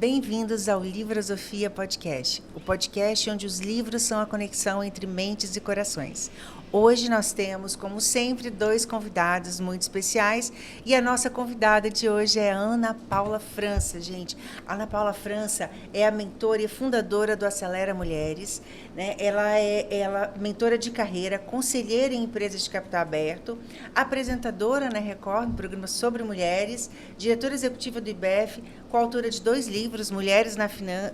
Bem-vindos ao Livrosofia Podcast, o podcast onde os livros são a conexão entre mentes e corações. Hoje nós temos, como sempre, dois convidados muito especiais e a nossa convidada de hoje é a Ana Paula França, gente. A Ana Paula França é a mentora e fundadora do Acelera Mulheres, né? Ela é mentora de carreira, conselheira em empresas de capital aberto, apresentadora na Record, um programa sobre mulheres, diretora executiva do IBEF, coautora de 2 livros, Mulheres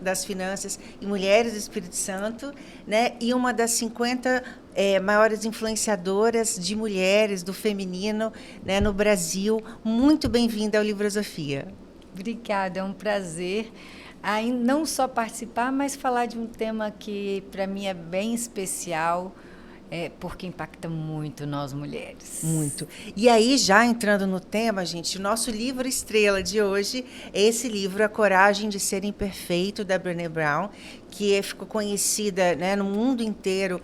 das Finanças e Mulheres do Espírito Santo, né? E uma das 50 maiores influenciadoras de mulheres, do feminino, né, no Brasil. Muito bem-vinda ao Livrosofia. Obrigada, é um prazer não só participar, mas falar de um tema que, para mim, é bem especial, porque impacta muito nós mulheres. Muito. E aí, já entrando no tema, gente, o nosso livro estrela de hoje é esse livro, A Coragem de Ser Imperfeito, da Brené Brown, que ficou conhecida, né, no mundo inteiro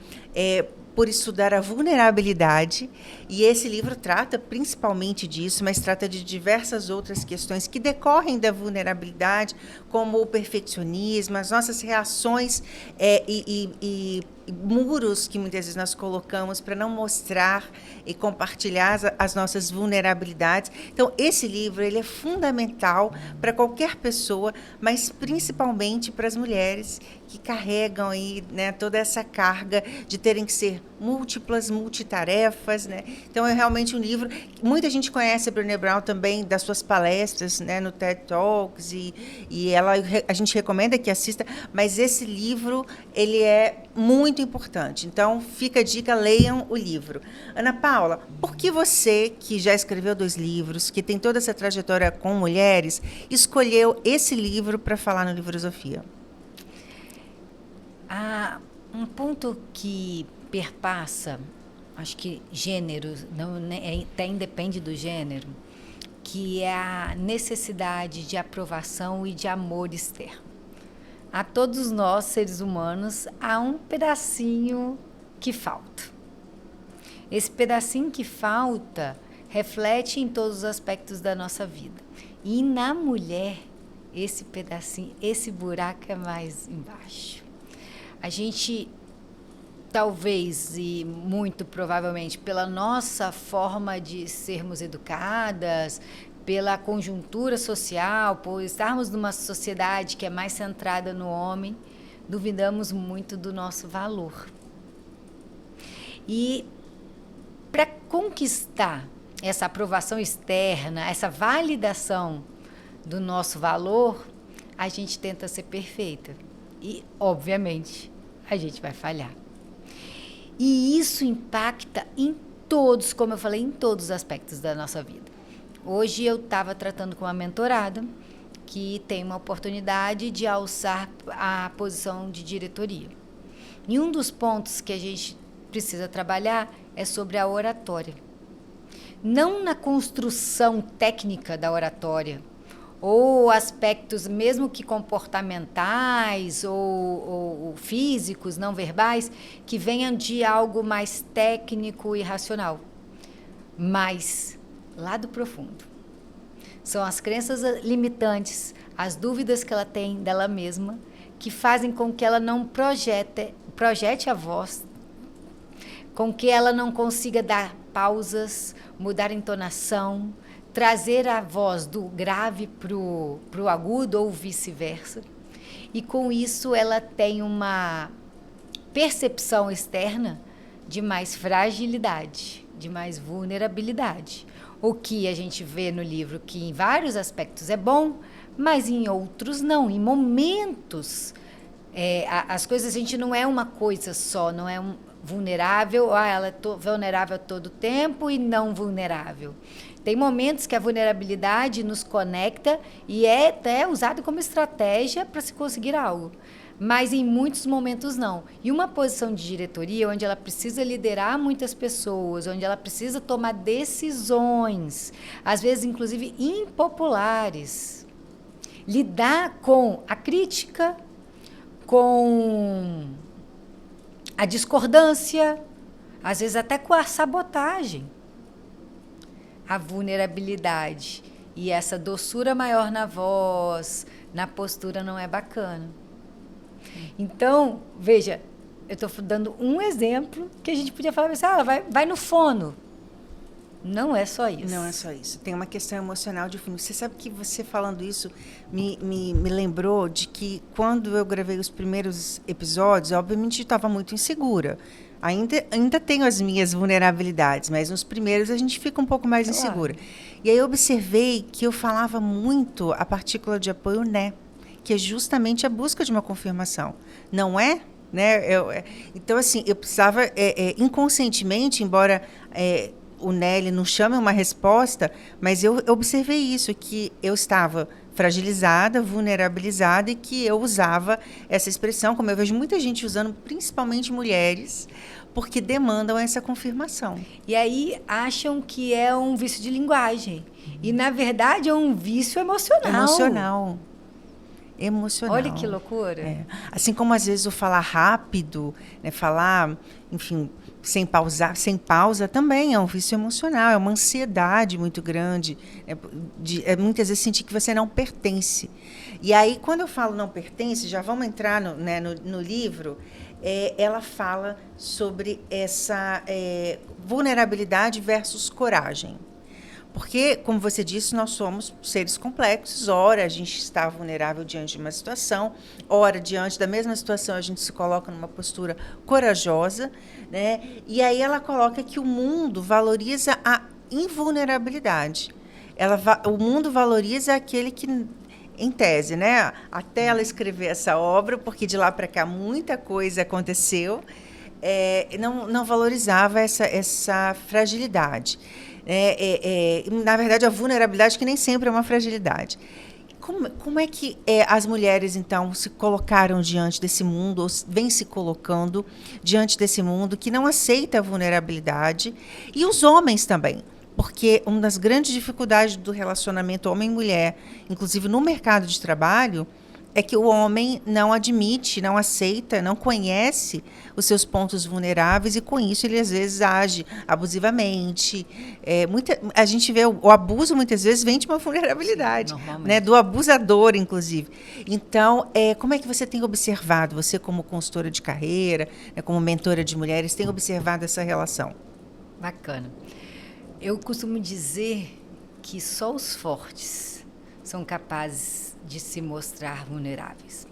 por estudar a vulnerabilidade, e esse livro trata principalmente disso, mas trata de diversas outras questões que decorrem da vulnerabilidade, como o perfeccionismo, as nossas reações e muros que muitas vezes nós colocamos para não mostrar e compartilhar as nossas vulnerabilidades. Então, esse livro ele é fundamental para qualquer pessoa, mas principalmente para as mulheres que carregam aí, né, toda essa carga de terem que ser múltiplas, multitarefas, né? Então, é realmente um livro. Muita gente conhece a Brené Brown também das suas palestras, né, no TED Talks, a gente recomenda que assista, mas esse livro ele é muito importante. Então, fica a dica, leiam o livro. Ana Paula, por que você, que já escreveu 2 livros, que tem toda essa trajetória com mulheres, escolheu esse livro para falar no Livrosofia? Um ponto que perpassa, acho que gênero, até independe do gênero, que é a necessidade de aprovação e de amor externo. A todos nós, seres humanos, há um pedacinho que falta. Esse pedacinho que falta reflete em todos os aspectos da nossa vida. E na mulher, esse pedacinho, esse buraco é mais embaixo. A gente, talvez e muito provavelmente, pela nossa forma de sermos educadas, pela conjuntura social, por estarmos numa sociedade que é mais centrada no homem, duvidamos muito do nosso valor. E para conquistar essa aprovação externa, essa validação do nosso valor, a gente tenta ser perfeita. E, obviamente, a gente vai falhar. E isso impacta em todos, como eu falei, em todos os aspectos da nossa vida. Hoje eu estava tratando com uma mentorada que tem uma oportunidade de alçar a posição de diretoria. E um dos pontos que a gente precisa trabalhar é sobre a oratória. Não na construção técnica da oratória, ou aspectos mesmo que comportamentais ou físicos, não verbais, que venham de algo mais técnico e racional, mas lá do profundo. São as crenças limitantes, as dúvidas que ela tem dela mesma, que fazem com que ela não projete a voz, com que ela não consiga dar pausas, mudar a entonação, trazer a voz do grave para o agudo ou vice-versa. E com isso ela tem uma percepção externa de mais fragilidade, de mais vulnerabilidade. O que a gente vê no livro que em vários aspectos é bom, mas em outros não. Em momentos, as coisas, a gente não é uma coisa só, não é vulnerável, ela é vulnerável todo o tempo e não vulnerável. Tem momentos que a vulnerabilidade nos conecta e é até usada como estratégia para se conseguir algo. Mas em muitos momentos não. E uma posição de diretoria onde ela precisa liderar muitas pessoas, onde ela precisa tomar decisões, às vezes inclusive impopulares, lidar com a crítica, com a discordância, às vezes até com a sabotagem. A vulnerabilidade e essa doçura maior na voz, na postura não é bacana. Então, veja, eu estou dando um exemplo que a gente podia falar assim, vai no fono. Não é só isso. Não é só isso. Tem uma questão emocional de fundo. Você sabe que você falando isso me lembrou de que quando eu gravei os primeiros episódios, obviamente eu estava muito insegura. Ainda tenho as minhas vulnerabilidades, mas nos primeiros a gente fica um pouco mais insegura. E aí eu observei que eu falava muito a partícula de apoio né, que é justamente a busca de uma confirmação. Não é? Né? Então, assim, eu precisava, inconscientemente, embora o Nelly não chame uma resposta, mas eu observei isso, que eu estava fragilizada, vulnerabilizada, e que eu usava essa expressão, como eu vejo muita gente usando, principalmente mulheres, porque demandam essa confirmação. E aí acham que é um vício de linguagem. E, na verdade, é um vício emocional. Emocional. Olha que loucura. Assim como, às vezes, o falar rápido, né, falar, enfim, sem pausa, também é um vício emocional, é uma ansiedade muito grande, muitas vezes sentir que você não pertence. E aí, quando eu falo não pertence, já vamos entrar no livro, ela fala sobre essa vulnerabilidade versus coragem. Porque, como você disse, nós somos seres complexos. Ora, a gente está vulnerável diante de uma situação, ora, diante da mesma situação, a gente se coloca numa postura corajosa, né? E aí ela coloca que o mundo valoriza a invulnerabilidade. O mundo valoriza aquele que, em tese, né? Até ela escrever essa obra, porque de lá para cá muita coisa aconteceu, não valorizava essa fragilidade. Na verdade, a vulnerabilidade, que nem sempre é uma fragilidade. Como é que as mulheres, então, se colocaram diante desse mundo, ou vêm se colocando diante desse mundo que não aceita a vulnerabilidade, e os homens também? Porque uma das grandes dificuldades do relacionamento homem-mulher, inclusive no mercado de trabalho, é que o homem não admite, não aceita, não conhece os seus pontos vulneráveis, e com isso ele às vezes age abusivamente. A gente vê o abuso muitas vezes vem de uma vulnerabilidade, né, do abusador, inclusive. Então, como é que você tem observado, você como consultora de carreira, né, como mentora de mulheres, tem observado essa relação? Bacana. Eu costumo dizer que só os fortes são capazes de se mostrar vulneráveis.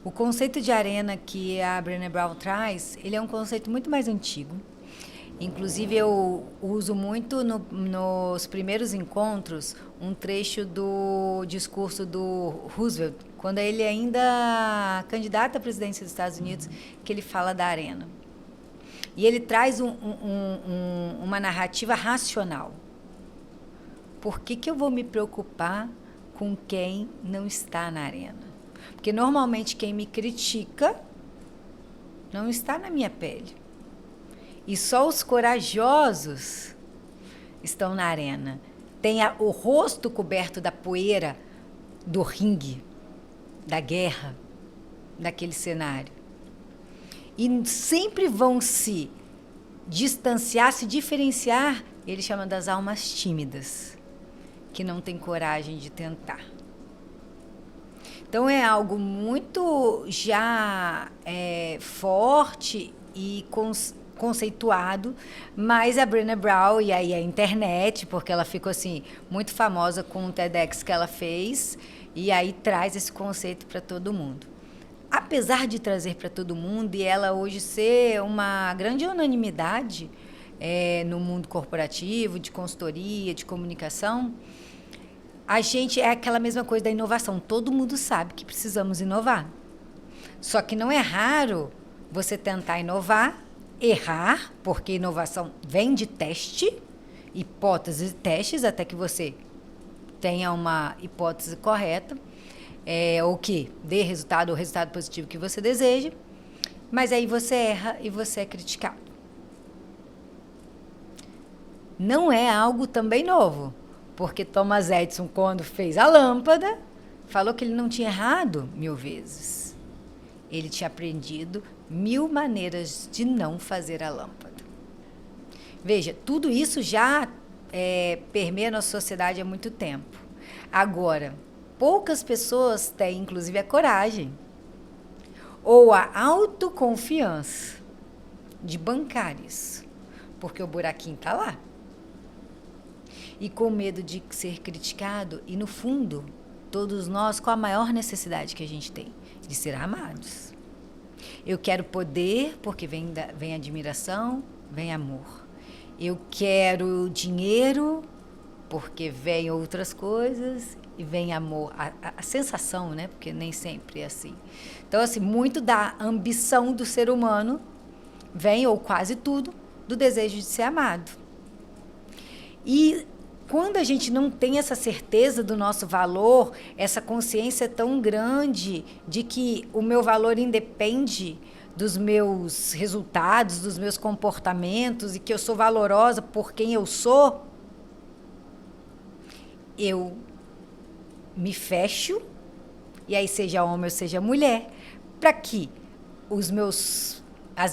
O conceito de arena que a Brené Brown traz, ele é um conceito muito mais antigo. Inclusive, eu uso muito nos primeiros encontros um trecho do discurso do Roosevelt, quando ele ainda candidato à presidência dos Estados Unidos, que ele fala da arena. E ele traz uma narrativa racional. Por que eu vou me preocupar com quem não está na arena? Porque normalmente quem me critica não está na minha pele. E só os corajosos estão na arena. Tem o rosto coberto da poeira do ringue, da guerra, daquele cenário. E sempre vão se distanciar, se diferenciar, ele chama das almas tímidas, que não tem coragem de tentar. Então, é algo muito já forte e conceituado, mas a Brené Brown, e aí a internet, porque ela ficou assim, muito famosa com o TEDx que ela fez, e aí traz esse conceito para todo mundo. Apesar de trazer para todo mundo, e ela hoje ser uma grande unanimidade no mundo corporativo, de consultoria, de comunicação, a gente é aquela mesma coisa da inovação. Todo mundo sabe que precisamos inovar. Só que não é raro você tentar inovar, errar, porque inovação vem de teste, hipóteses e testes, até que você tenha uma hipótese correta, ou que dê o resultado positivo que você deseja, mas aí você erra e você é criticado. Não é algo também novo, porque Thomas Edison, quando fez a lâmpada, falou que ele não tinha errado 1000 vezes. Ele tinha aprendido 1000 maneiras de não fazer a lâmpada. Veja, tudo isso já permeia a nossa sociedade há muito tempo. Agora, poucas pessoas têm, inclusive, a coragem ou a autoconfiança de bancar isso, porque o buraquinho está lá. E com medo de ser criticado, e no fundo, todos nós, qual a maior necessidade que a gente tem? De ser amados. Eu quero poder, porque vem admiração, vem amor. Eu quero dinheiro, porque vem outras coisas, e vem amor. A sensação, né? Porque nem sempre é assim. Então, assim, muito da ambição do ser humano vem, ou quase tudo, do desejo de ser amado. E quando a gente não tem essa certeza do nosso valor, essa consciência tão grande de que o meu valor independe dos meus resultados, dos meus comportamentos, e que eu sou valorosa por quem eu sou, eu me fecho, e aí seja homem ou seja mulher, para que as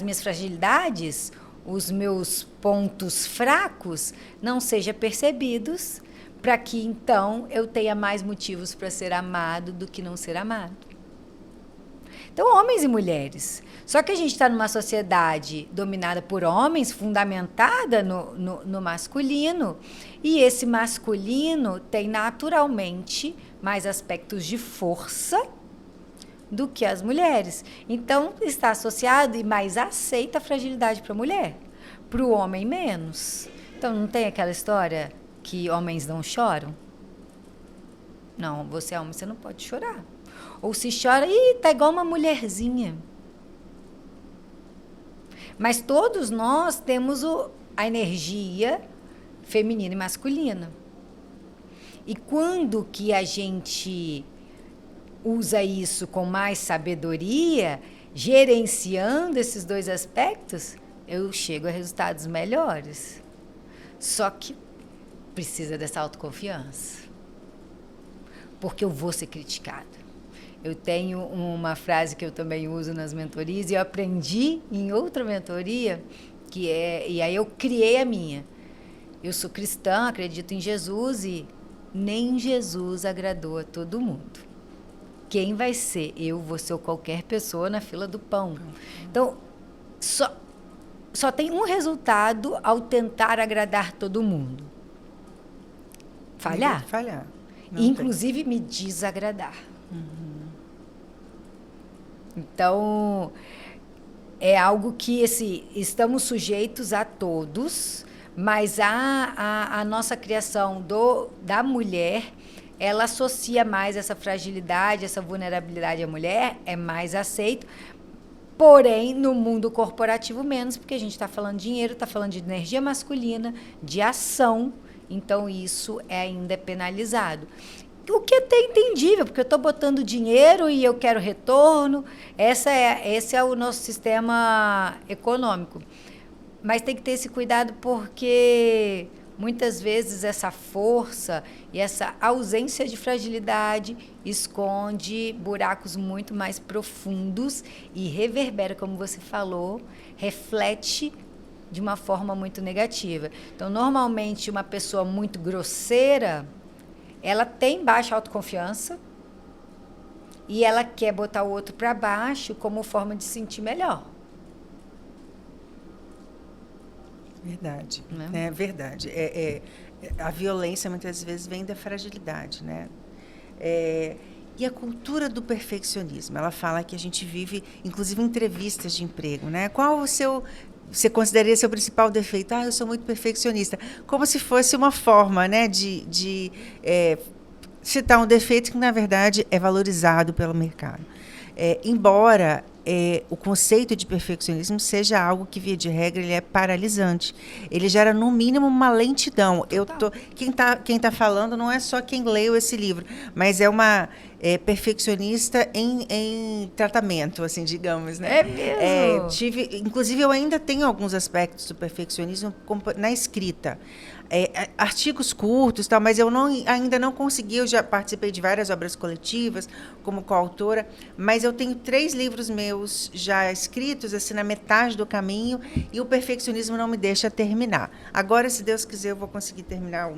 minhas fragilidades, os meus pontos fracos não sejam percebidos, para que então eu tenha mais motivos para ser amado do que não ser amado. Então, homens e mulheres. Só que a gente está numa sociedade dominada por homens, fundamentada no masculino, e esse masculino tem naturalmente mais aspectos de força do que as mulheres. Então, está associado e mais aceita a fragilidade para a mulher. Para o homem, menos. Então, não tem aquela história que homens não choram? Não, você é homem, você não pode chorar. Ou se chora, tá igual uma mulherzinha. Mas todos nós temos a energia feminina e masculina. E quando que a gente usa isso com mais sabedoria, gerenciando esses dois aspectos, eu chego a resultados melhores. Só que precisa dessa autoconfiança. Porque eu vou ser criticada. Eu tenho uma frase que eu também uso nas mentorias, e eu aprendi em outra mentoria, e aí eu criei a minha. Eu sou cristã, acredito em Jesus, e nem Jesus agradou a todo mundo. Quem vai ser? Eu, você ou qualquer pessoa na fila do pão. Então, só tem um resultado ao tentar agradar todo mundo. Falhar. Falhar. Inclusive me desagradar. Então, é algo que estamos sujeitos a todos, mas a nossa criação da mulher, ela associa mais essa fragilidade, essa vulnerabilidade à mulher, é mais aceito. Porém, no mundo corporativo, menos, porque a gente está falando de dinheiro, está falando de energia masculina, de ação. Então, isso ainda é penalizado. O que é até entendível, porque eu estou botando dinheiro e eu quero retorno. Esse é o nosso sistema econômico. Mas tem que ter esse cuidado, porque muitas vezes essa força e essa ausência de fragilidade esconde buracos muito mais profundos e reverbera, como você falou, reflete de uma forma muito negativa. Então, normalmente, uma pessoa muito grosseira, ela tem baixa autoconfiança e ela quer botar o outro para baixo como forma de se sentir melhor. Verdade. Né? É verdade. A violência muitas vezes vem da fragilidade, né? E a cultura do perfeccionismo? Ela fala que a gente vive, inclusive em entrevistas de emprego, né? Qual o seu... Você consideraria seu principal defeito? Eu sou muito perfeccionista. Como se fosse uma forma, né, de citar um defeito que, na verdade, é valorizado pelo mercado. Embora o conceito de perfeccionismo seja algo que, via de regra, ele é paralisante. Ele gera, no mínimo, uma lentidão. Quem tá falando não é só quem leu esse livro, mas é uma perfeccionista em tratamento, assim, digamos, né? É mesmo? Inclusive, eu ainda tenho alguns aspectos do perfeccionismo na escrita. Artigos curtos, tal, mas eu ainda não consegui. Eu já participei de várias obras coletivas como coautora, mas eu tenho 3 livros meus já escritos, assim, na metade do caminho, e o perfeccionismo não me deixa terminar. Agora, se Deus quiser, eu vou conseguir terminar o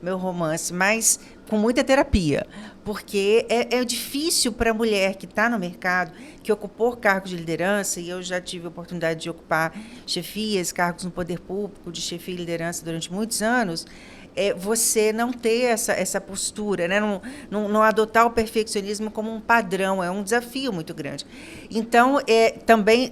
meu romance, mas com muita terapia, porque é difícil para a mulher que está no mercado, que ocupou cargos de liderança, e eu já tive a oportunidade de ocupar chefias, cargos no poder público, de chefia e liderança durante muitos anos, você não ter essa postura, né? Não adotar o perfeccionismo como um padrão, é um desafio muito grande. Então,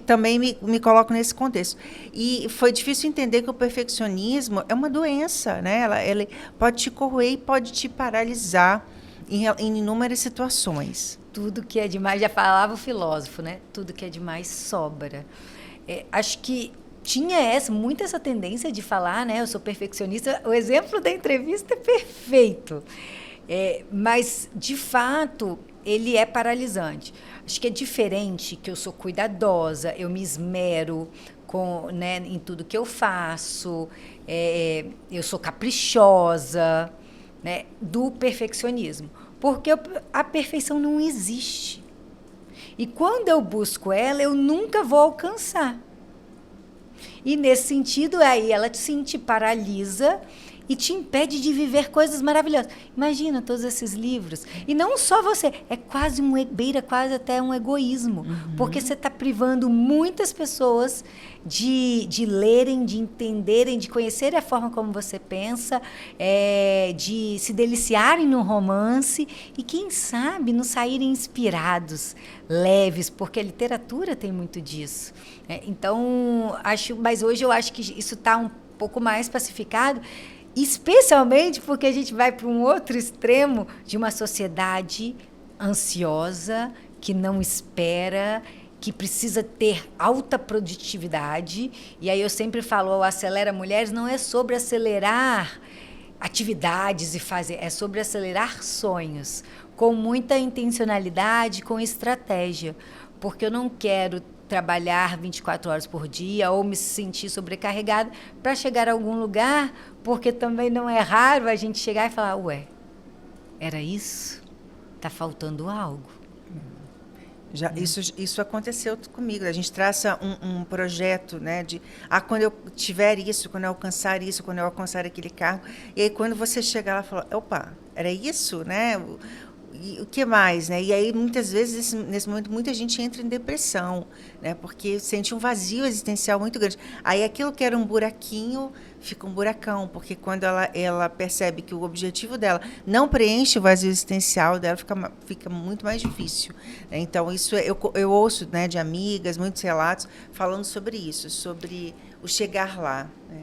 também me coloco nesse contexto. E foi difícil entender que o perfeccionismo é uma doença, né? Ela pode te corroer e pode te paralisar em inúmeras situações. Tudo que é demais, já falava o filósofo, né? Tudo que é demais sobra. Acho que tinha muito essa tendência de falar, né? Eu sou perfeccionista. O exemplo da entrevista é perfeito. Mas, de fato, ele é paralisante. Acho que é diferente que eu sou cuidadosa, eu me esmero né, em tudo que eu faço, eu sou caprichosa, né, do perfeccionismo. Porque a perfeição não existe. E quando eu busco ela, eu nunca vou alcançar. E, nesse sentido, aí ela te paralisa e te impede de viver coisas maravilhosas. Imagina todos esses livros. E não só você, beira quase até um egoísmo. Uhum. Porque você está privando muitas pessoas de lerem, de entenderem, de conhecerem a forma como você pensa, de se deliciarem no romance e, quem sabe, não saírem inspirados, leves, porque a literatura tem muito disso. Então, mas hoje eu acho que isso está um pouco mais pacificado, especialmente porque a gente vai para um outro extremo de uma sociedade ansiosa, que não espera, que precisa ter alta produtividade. E aí eu sempre falo, o Acelera Mulheres não é sobre acelerar atividades e fazer, é sobre acelerar sonhos, com muita intencionalidade, com estratégia, porque eu não quero trabalhar 24 horas por dia ou me sentir sobrecarregada para chegar a algum lugar, porque também não é raro a gente chegar e falar, ué, era isso? Está faltando algo. Isso aconteceu comigo. A gente traça um projeto, né, de quando eu tiver isso, quando eu alcançar isso, quando eu alcançar aquele cargo. E aí, quando você chega lá e fala, opa, era isso, né? E o que mais, né? E aí, muitas vezes, nesse momento, muita gente entra em depressão, né? Porque sente um vazio existencial muito grande. Aí, aquilo que era um buraquinho fica um buracão, porque quando ela percebe que o objetivo dela não preenche o vazio existencial dela, fica muito mais difícil. Né? Então, isso eu ouço, né, de amigas, muitos relatos falando sobre isso, sobre o chegar lá. Né?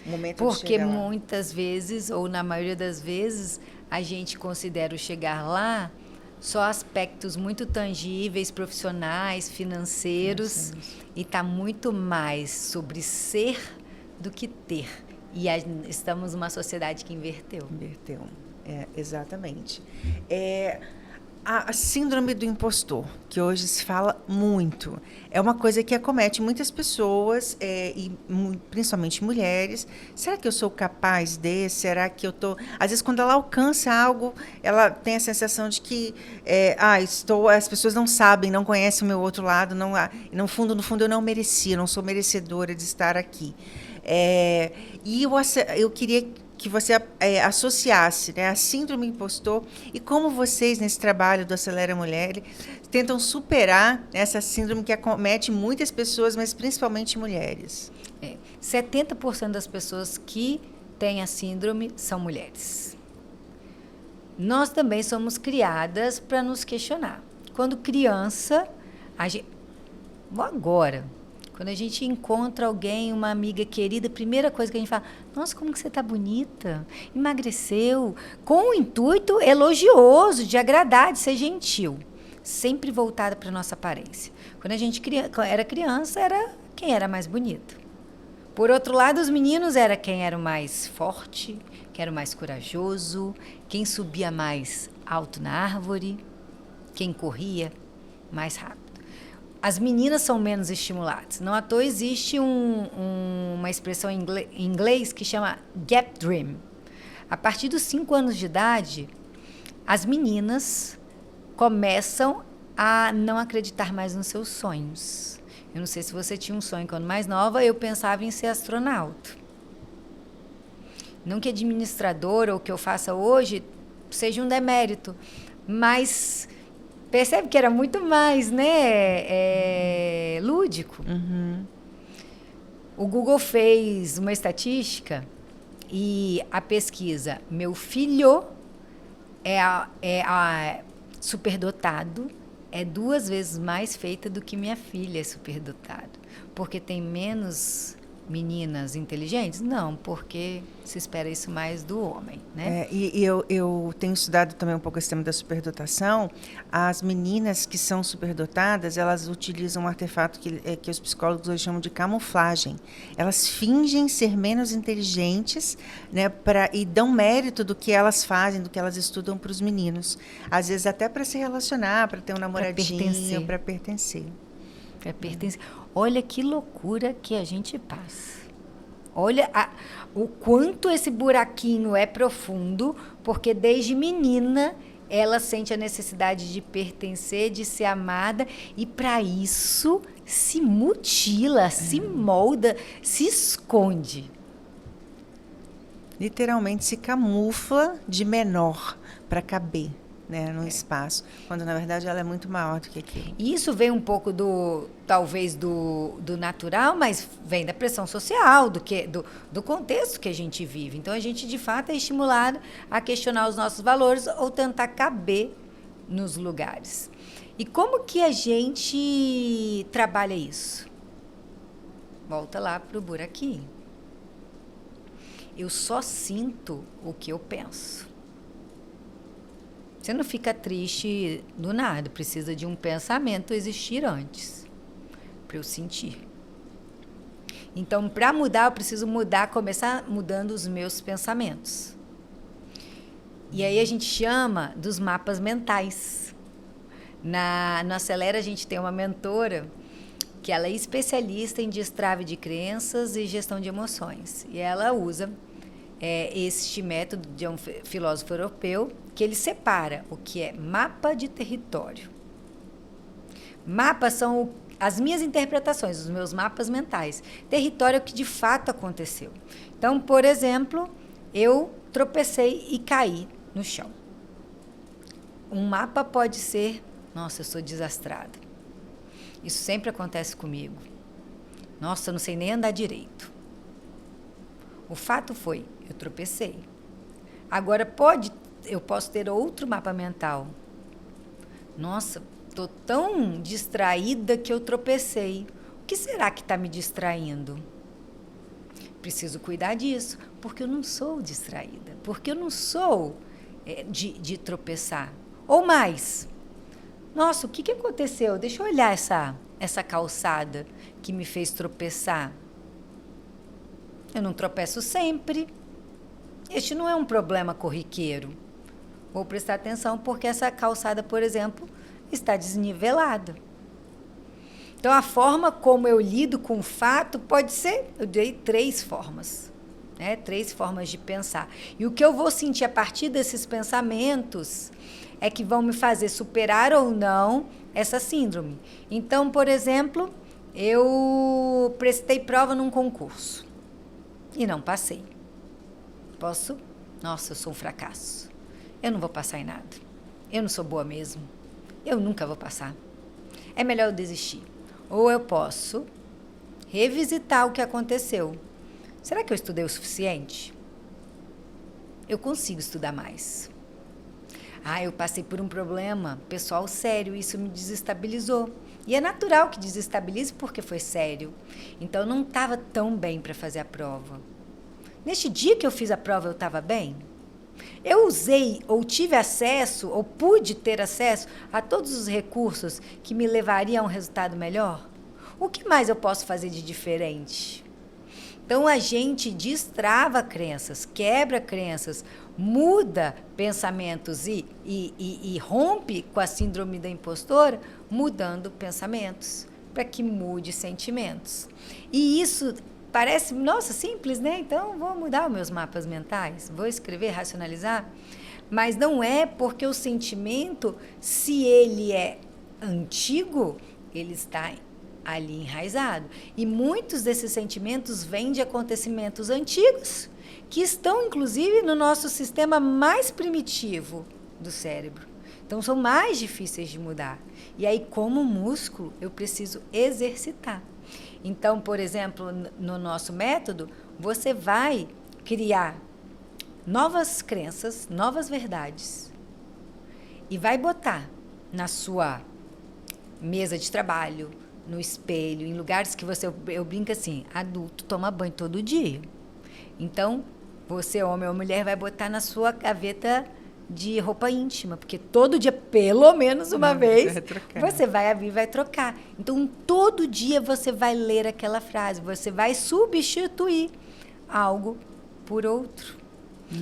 O momento de chegar lá. Porque muitas vezes, ou na maioria das vezes, a gente considera o chegar lá só aspectos muito tangíveis, profissionais, financeiros, e está muito mais sobre ser do que ter. E estamos numa sociedade que inverteu. Inverteu, exatamente. A síndrome do impostor, que hoje se fala muito, é uma coisa que acomete muitas pessoas, e principalmente mulheres. Será que eu sou capaz de? Será que eu estou... Às vezes, quando ela alcança algo, ela tem a sensação de que as pessoas não sabem, não conhecem o meu outro lado, no fundo, eu não merecia, não sou merecedora de estar aqui. E eu queria que você associasse, né, a síndrome do impostor e como vocês, nesse trabalho do Acelera Mulher, tentam superar essa síndrome que acomete muitas pessoas, mas principalmente mulheres. 70% das pessoas que têm a síndrome são mulheres. Nós também somos criadas para nos questionar. Quando criança, quando a gente encontra alguém, uma amiga querida, a primeira coisa que a gente fala, nossa, como que você está bonita, emagreceu, com o intuito elogioso, de agradar, de ser gentil, sempre voltada para a nossa aparência. Quando a gente era criança, era quem era mais bonito. Por outro lado, os meninos era quem era o mais forte, quem era o mais corajoso, quem subia mais alto na árvore, quem corria mais rápido. As meninas são menos estimuladas. Não à toa existe uma expressão em inglês que chama gap dream. A partir dos 5 anos de idade, as meninas começam a não acreditar mais nos seus sonhos. Eu não sei se você tinha um sonho quando mais nova, eu pensava em ser astronauta. Não que administradora ou o que eu faça hoje seja um demérito, mas percebe que era muito mais, né, lúdico. Uhum. O Google fez uma estatística e a pesquisa, meu filho é superdotado, é 2 vezes mais feita do que minha filha é superdotado. Porque tem menos meninas inteligentes? Não, porque se espera isso mais do homem, né? E eu tenho estudado também um pouco esse tema da superdotação. As meninas que são superdotadas, elas utilizam um artefato que os psicólogos hoje chamam de camuflagem. Elas fingem ser menos inteligentes, né, e dão mérito do que elas fazem, do que elas estudam para os meninos. Às vezes até para se relacionar, para ter um namoradinho, para pertencer. Para pertencer. Olha que loucura que a gente passa. Olha o quanto esse buraquinho é profundo, porque desde menina ela sente a necessidade de pertencer, de ser amada, e para isso se mutila, se molda, se esconde. Literalmente se camufla de menor para caber, né, no espaço, quando na verdade ela é muito maior do que aquilo. Isso vem um pouco talvez do natural, mas vem da pressão social, do contexto que a gente vive. Então a gente de fato é estimulado a questionar os nossos valores ou tentar caber nos lugares. E como que a gente trabalha isso? Volta lá para o buraquinho. Eu só sinto o que eu penso. Você não fica triste do nada, precisa de um pensamento existir antes, para eu sentir. Então, para mudar, eu preciso começar mudando os meus pensamentos. E aí a gente chama dos mapas mentais. No Acelera, a gente tem uma mentora que ela é especialista em destrave de crenças e gestão de emoções. E ela usa este método de um filósofo europeu, que ele separa o que é mapa de território. Mapas são as minhas interpretações, os meus mapas mentais. Território é o que de fato aconteceu. Então, por exemplo, eu tropecei e caí no chão. Um mapa pode ser, nossa, eu sou desastrada. Isso sempre acontece comigo. Nossa, eu não sei nem andar direito. O fato foi, eu tropecei. Agora eu posso ter outro mapa mental. Nossa, estou tão distraída que eu tropecei. O que será que está me distraindo? Preciso cuidar disso, porque eu não sou distraída, porque eu não sou de tropeçar. Ou mais, nossa, o que aconteceu? Deixa eu olhar essa calçada que me fez tropeçar. Eu não tropeço sempre. Este não é um problema corriqueiro. Vou prestar atenção porque essa calçada, por exemplo, está desnivelada. Então, a forma como eu lido com o fato pode ser, eu dei 3 formas. 3 formas de pensar. E o que eu vou sentir a partir desses pensamentos é que vão me fazer superar ou não essa síndrome. Então, por exemplo, eu prestei prova num concurso e não passei. Posso? Nossa, eu sou um fracasso. Eu não vou passar em nada. Eu não sou boa mesmo. Eu nunca vou passar. É melhor eu desistir. Ou eu posso revisitar o que aconteceu. Será que eu estudei o suficiente? Eu consigo estudar mais. Eu passei por um problema pessoal sério, isso me desestabilizou. E é natural que desestabilize porque foi sério. Então, eu não estava tão bem para fazer a prova. Neste dia que eu fiz a prova, eu estava bem? Eu usei, ou tive acesso, ou pude ter acesso a todos os recursos que me levariam a um resultado melhor? O que mais eu posso fazer de diferente? Então, a gente destrava crenças, quebra crenças, muda pensamentos e rompe com a síndrome da impostora, mudando pensamentos, para que mude sentimentos. E isso parece, nossa, simples, né? Então, vou mudar os meus mapas mentais, vou escrever, racionalizar. Mas não é porque o sentimento, se ele é antigo, ele está ali enraizado. E muitos desses sentimentos vêm de acontecimentos antigos, que estão, inclusive, no nosso sistema mais primitivo do cérebro. Então, são mais difíceis de mudar. E aí, como músculo, eu preciso exercitar. Então, por exemplo, no nosso método, você vai criar novas crenças, novas verdades, e vai botar na sua mesa de trabalho, no espelho, em lugares que eu brinco assim, adulto toma banho todo dia. Então, você, homem ou mulher, vai botar na sua gaveta de roupa íntima, porque todo dia, pelo menos uma vez, você vai abrir e vai trocar. Então, todo dia você vai ler aquela frase, você vai substituir algo por outro.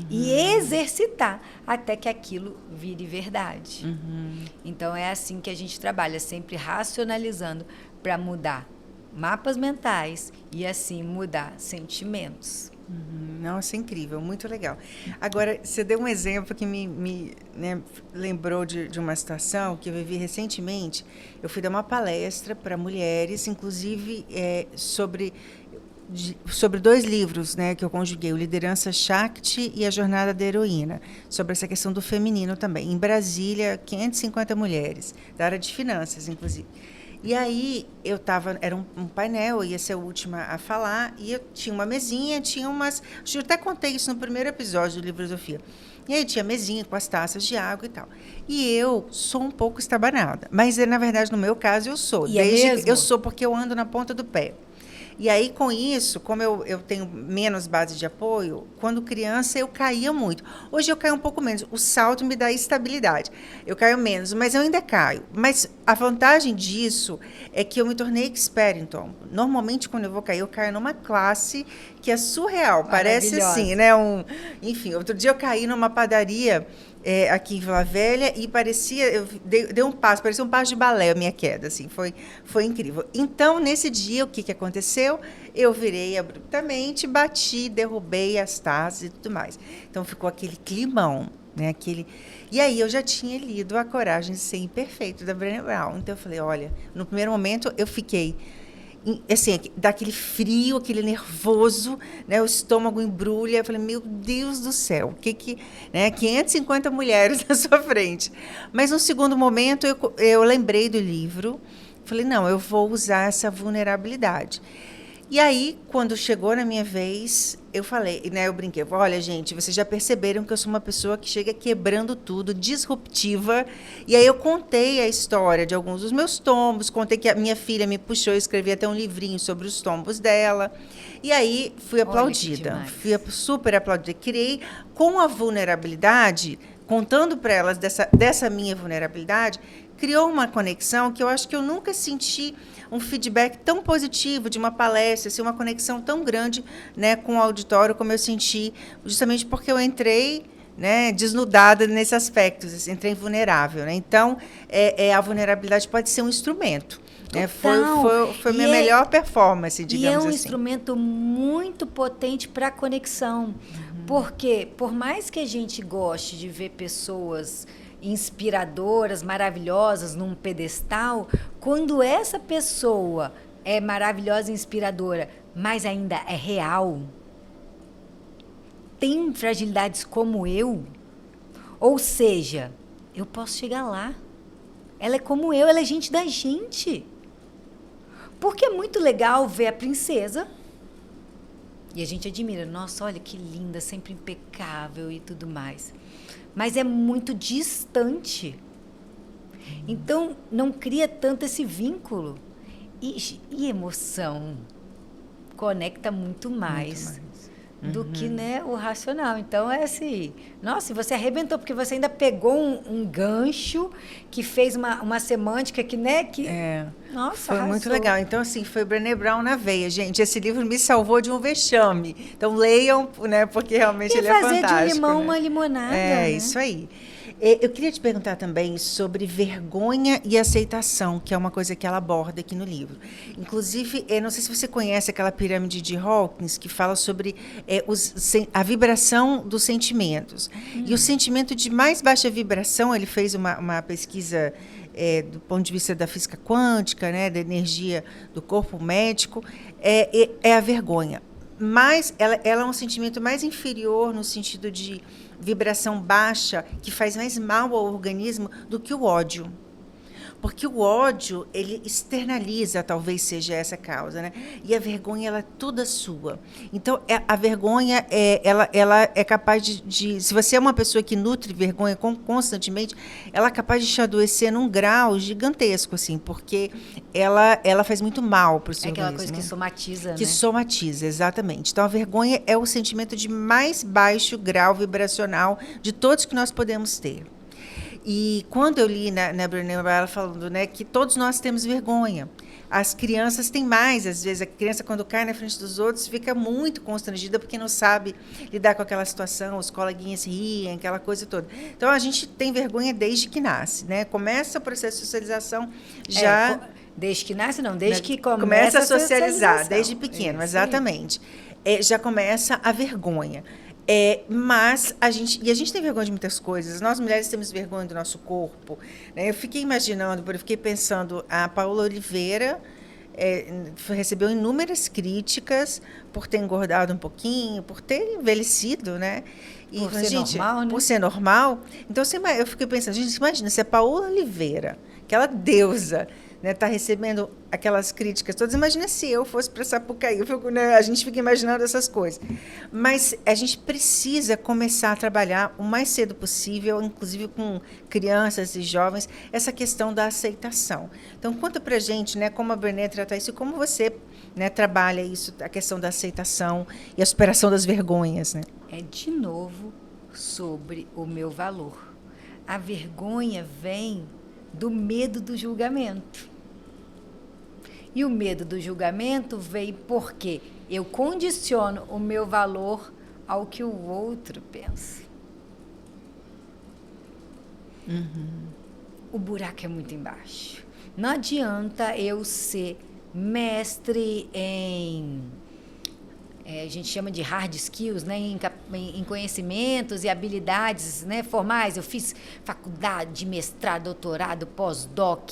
E exercitar até que aquilo vire verdade. Então, é assim que a gente trabalha, sempre racionalizando para mudar mapas mentais e, assim, mudar sentimentos. Nossa, incrível, muito legal. Agora, você deu um exemplo que me lembrou de uma situação que eu vivi recentemente. Eu fui dar uma palestra para mulheres, inclusive sobre 2 livros, né, que eu conjuguei, o Liderança Shakti e A Jornada da Heroína, sobre essa questão do feminino também. Em Brasília, 550 mulheres, da área de finanças, inclusive. E aí, era um painel, eu ia ser a última a falar, e eu tinha uma mesinha, tinha umas... Eu até contei isso no primeiro episódio do Livrosofia. E aí tinha mesinha com as taças de água e tal. E eu sou um pouco estabanada, mas, na verdade, no meu caso, eu sou. E é mesmo? Eu sou porque eu ando na ponta do pé. E aí, com isso, como eu tenho menos base de apoio, quando criança eu caía muito. Hoje eu caio um pouco menos. O salto me dá estabilidade. Eu caio menos, mas eu ainda caio. Mas a vantagem disso é que eu me tornei expert em tombo. Normalmente, quando eu caio numa classe que é surreal. Parece assim, né? Enfim, outro dia eu caí numa padaria aqui em Vila Velha e parecia um passo de balé a minha queda, assim, foi incrível. Então, nesse dia, o que aconteceu? Eu virei abruptamente, bati, derrubei as taças e tudo mais. Então, ficou aquele climão, né? E aí, eu já tinha lido A Coragem de Ser Imperfeito, da Brené Brown. Então, eu falei, olha, no primeiro momento, eu fiquei... assim, daquele frio, aquele nervoso, né, o estômago embrulha. Eu falei, meu Deus do céu, né, 550 mulheres na sua frente. Mas no segundo momento eu lembrei do livro, falei, não, eu vou usar essa vulnerabilidade. E aí, quando chegou na minha vez, eu falei, né, eu brinquei, olha, gente, vocês já perceberam que eu sou uma pessoa que chega quebrando tudo, disruptiva. E aí eu contei a história de alguns dos meus tombos, contei que a minha filha me puxou, eu escrevi até um livrinho sobre os tombos dela. E aí fui aplaudida, fui super aplaudida. Criei com a vulnerabilidade, contando para elas dessa minha vulnerabilidade, criou uma conexão que eu acho que eu nunca senti um feedback tão positivo de uma palestra, assim, uma conexão tão grande, né, com o auditório como eu senti, justamente porque eu entrei, né, desnudada nesse aspecto, assim, entrei vulnerável, né? Então, a vulnerabilidade pode ser um instrumento. Né? Foi minha melhor performance, digamos assim. E é um instrumento muito potente para a conexão. Porque, por mais que a gente goste de ver pessoas inspiradoras, maravilhosas, num pedestal, quando essa pessoa é maravilhosa e inspiradora, mas ainda é real, tem fragilidades como eu, ou seja, eu posso chegar lá. Ela é como eu, ela é gente da gente. Porque é muito legal ver a princesa e a gente admira, nossa, olha que linda, sempre impecável e tudo mais. Mas é muito distante. Então, não cria tanto esse vínculo. E emoção conecta muito mais do que, né, o racional. Então, é assim, nossa, você arrebentou, porque você ainda pegou um gancho que fez uma semântica que, né, nossa, foi arrasou. muito legal. Então, assim, foi Brené Brown na veia, gente. Esse livro me salvou de um vexame. Então, leiam, né, porque realmente ele é fantástico. E fazer de um limão, né? uma limonada. Né? Isso aí. Eu queria te perguntar também sobre vergonha e aceitação, que é uma coisa que ela aborda aqui no livro. Inclusive, não sei se você conhece aquela pirâmide de Hawkins, que fala sobre a vibração dos sentimentos. E o sentimento de mais baixa vibração, ele fez uma pesquisa do ponto de vista da física quântica, né, da energia do corpo médico, é a vergonha. Mas ela é um sentimento mais inferior no sentido de vibração baixa, que faz mais mal ao organismo do que o ódio. Porque o ódio, ele externaliza, talvez seja essa a causa, né? E a vergonha, ela é toda sua. Então, a vergonha, ela é capaz se você é uma pessoa que nutre vergonha constantemente, ela é capaz de te adoecer num grau gigantesco, assim, porque ela faz muito mal para o seu organismo. É aquela coisa que somatiza, que né? somatiza, exatamente. Então, a vergonha é o sentimento de mais baixo grau vibracional de todos que nós podemos ter. E quando eu li na Brené Brown, ela falando, né, que todos nós temos vergonha. As crianças têm mais, às vezes a criança quando cai na frente dos outros fica muito constrangida porque não sabe lidar com aquela situação, os coleguinhas riem, aquela coisa toda. Então a gente tem vergonha desde que nasce, né? Começa o processo de socialização já desde que nasce não, desde que começa a socializar, desde Isso, pequeno, exatamente. Já começa a vergonha. Mas a gente tem vergonha de muitas coisas. Nós mulheres temos vergonha do nosso corpo, né? Eu fiquei pensando, a Paola Oliveira recebeu inúmeras críticas por ter engordado um pouquinho, por ter envelhecido, né? E, por ser normal, né? Por ser normal. Então, eu fiquei pensando, gente, imagina, se a Paola Oliveira, aquela deusa, né, tá recebendo aquelas críticas todas. Imagina se eu fosse para Sapucaí. A gente fica imaginando essas coisas. Mas a gente precisa começar a trabalhar o mais cedo possível, inclusive com crianças e jovens, essa questão da aceitação. Então, conta para a gente, né, como a Brené trata isso e como você, né, trabalha isso, a questão da aceitação e a superação das vergonhas. Né? É, de novo, sobre o meu valor. A vergonha vem do medo do julgamento. E o medo do julgamento vem porque eu condiciono o meu valor ao que o outro pensa. O buraco é muito embaixo. Não adianta eu ser mestre em... a gente chama de hard skills, né, em conhecimentos e habilidades, né, formais. Eu fiz faculdade, mestrado, doutorado, pós-doc,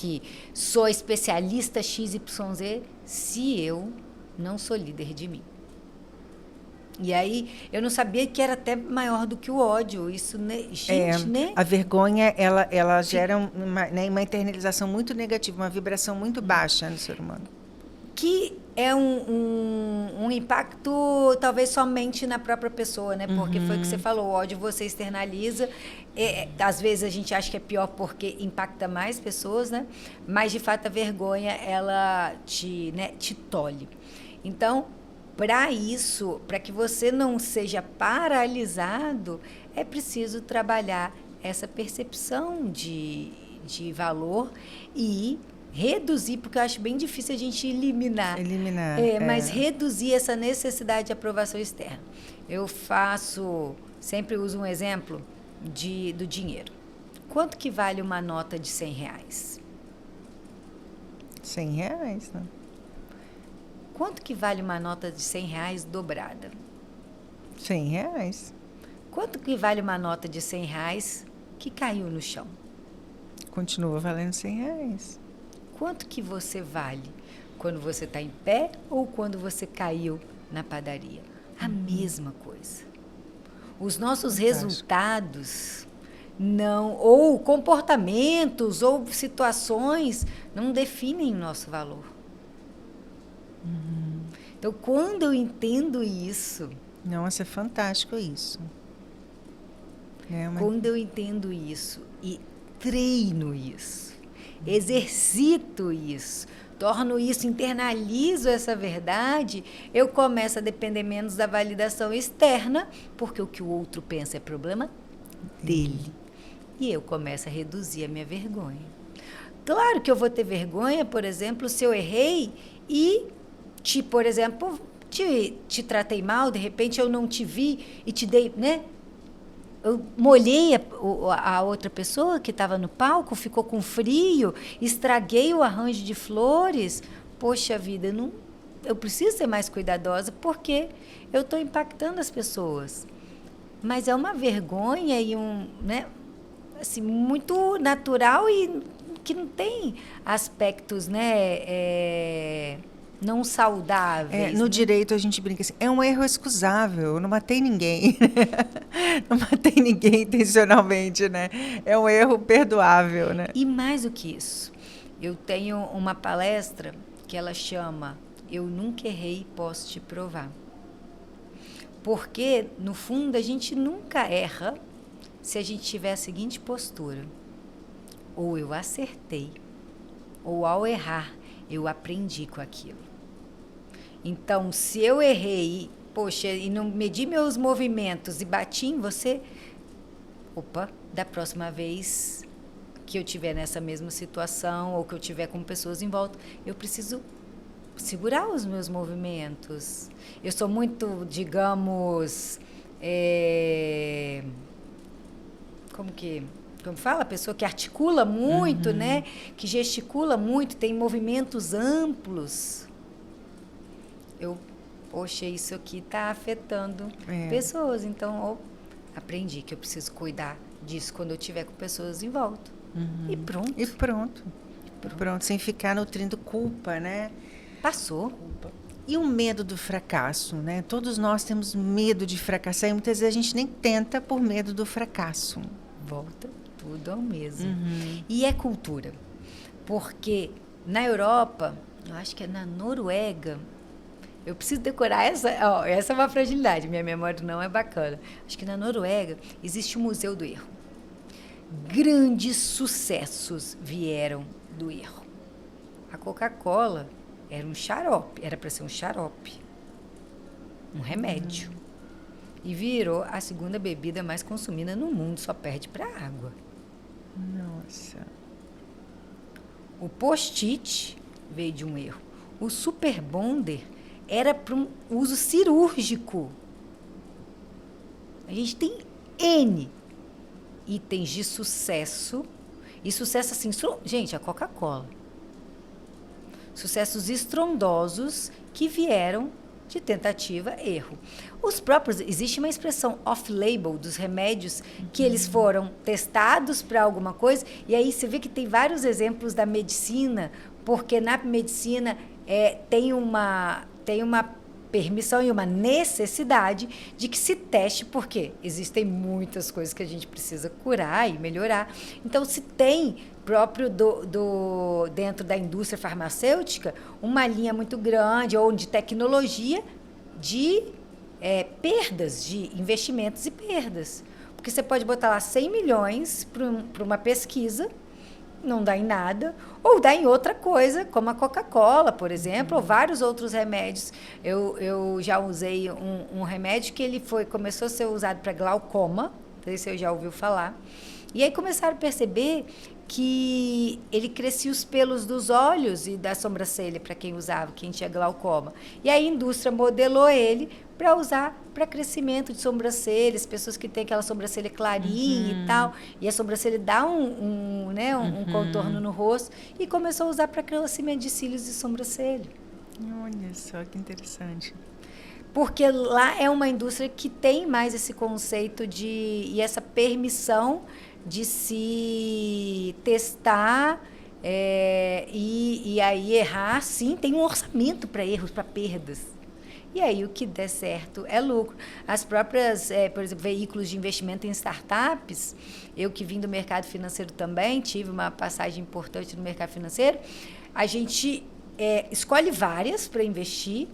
sou especialista XYZ, se eu não sou líder de mim. E aí, eu não sabia que era até maior do que o ódio. Isso, né? Gente, né? A vergonha, ela gera uma internalização muito negativa, uma vibração muito baixa no ser humano. Que é um impacto, talvez, somente na própria pessoa, né? Porque foi o que você falou, o ódio você externaliza. Às vezes a gente acha que é pior porque impacta mais pessoas, né? Mas, de fato, a vergonha, ela te tolhe. Então, para isso, para que você não seja paralisado, é preciso trabalhar essa percepção de valor e reduzir, porque eu acho bem difícil a gente eliminar. Mas reduzir essa necessidade de aprovação externa. Eu sempre uso um exemplo do dinheiro. Quanto que vale uma nota de R$100? R$100, né? Quanto que vale uma nota de R$100 dobrada? R$100. Quanto que vale uma nota de R$100 que caiu no chão? Continua valendo R$100. Quanto que você vale quando você está em pé ou quando você caiu na padaria? A mesma coisa. Os nossos resultados ou comportamentos ou situações não definem o nosso valor. Então, quando eu entendo isso... Nossa, é fantástico isso. Quando eu entendo isso e treino isso, exercito isso, torno isso, internalizo essa verdade, eu começo a depender menos da validação externa, porque o que o outro pensa é problema dele. E eu começo a reduzir a minha vergonha. Claro que eu vou ter vergonha, por exemplo, se eu errei e, por exemplo, te tratei mal, de repente eu não te vi e te dei, né? Eu molhei a outra pessoa que estava no palco, ficou com frio, estraguei o arranjo de flores. Poxa vida, eu preciso ser mais cuidadosa porque eu estou impactando as pessoas. Mas é uma vergonha e assim, muito natural e não que não tem aspectos, né, não saudáveis. No né? direito a gente brinca assim, é um erro excusável, eu não matei ninguém. Não matei ninguém intencionalmente, né? É um erro perdoável, né? E mais do que isso, eu tenho uma palestra que ela chama Eu Nunca Errei, Posso Te Provar. Porque, no fundo, a gente nunca erra se a gente tiver a seguinte postura. Ou eu acertei, ou ao errar, eu aprendi com aquilo. Então, se eu errei, poxa, e não medi meus movimentos e bati em você, opa, da próxima vez que eu estiver nessa mesma situação ou que eu estiver com pessoas em volta, eu preciso segurar os meus movimentos. Eu sou muito, digamos, como fala? A pessoa que articula muito, né? Que gesticula muito, tem movimentos amplos. Poxa, isso aqui está afetando pessoas. Então, aprendi que eu preciso cuidar disso quando eu estiver com pessoas em volta. E pronto. E pronto. Sem ficar nutrindo culpa, né? Passou. Culpa. E o medo do fracasso, né? Todos nós temos medo de fracassar e muitas vezes a gente nem tenta por medo do fracasso. Volta tudo ao mesmo. E é cultura. Porque na Europa, eu acho que é na Noruega, eu preciso decorar essa é uma fragilidade, minha memória não é bacana. Acho que na Noruega existe o Museu do Erro. Grandes sucessos vieram do erro. A Coca-Cola era um xarope, era para ser um xarope, um remédio. E virou a segunda bebida mais consumida no mundo, só perde para a água. Nossa. O post-it veio de um erro. O Super Bonder era para um uso cirúrgico. A gente tem N itens de sucesso. E sucesso assim, gente, a Coca-Cola. Sucessos estrondosos que vieram de tentativa, erro. Os próprios, existe uma expressão off-label dos remédios que eles foram testados para alguma coisa, e aí você vê que tem vários exemplos da medicina, porque na medicina tem uma permissão e uma necessidade de que se teste, porque existem muitas coisas que a gente precisa curar e melhorar. Então, se tem próprio dentro da indústria farmacêutica uma linha muito grande ou de tecnologia de perdas, de investimentos e perdas. Porque você pode botar lá 100 milhões para uma pesquisa, não dá em nada, ou dá em outra coisa, como a Coca-Cola, por exemplo, ou vários outros remédios. Eu já usei um remédio que começou a ser usado para glaucoma, não sei se você já ouviu falar, e aí começaram a perceber que ele crescia os pelos dos olhos e da sobrancelha para quem usava, quem tinha glaucoma. E aí a indústria modelou ele para usar para crescimento de sobrancelhas, pessoas que têm aquela sobrancelha clarinha e tal, e a sobrancelha dá um contorno no rosto, e começou a usar para crescimento de cílios e sobrancelha. Olha só que interessante. Porque lá é uma indústria que tem mais esse conceito e essa permissão de se testar e aí errar, sim, tem um orçamento para erros, para perdas. E aí o que der certo é lucro. As próprias, por exemplo, veículos de investimento em startups, eu que vim do mercado financeiro também, tive uma passagem importante no mercado financeiro, a gente escolhe várias para investir,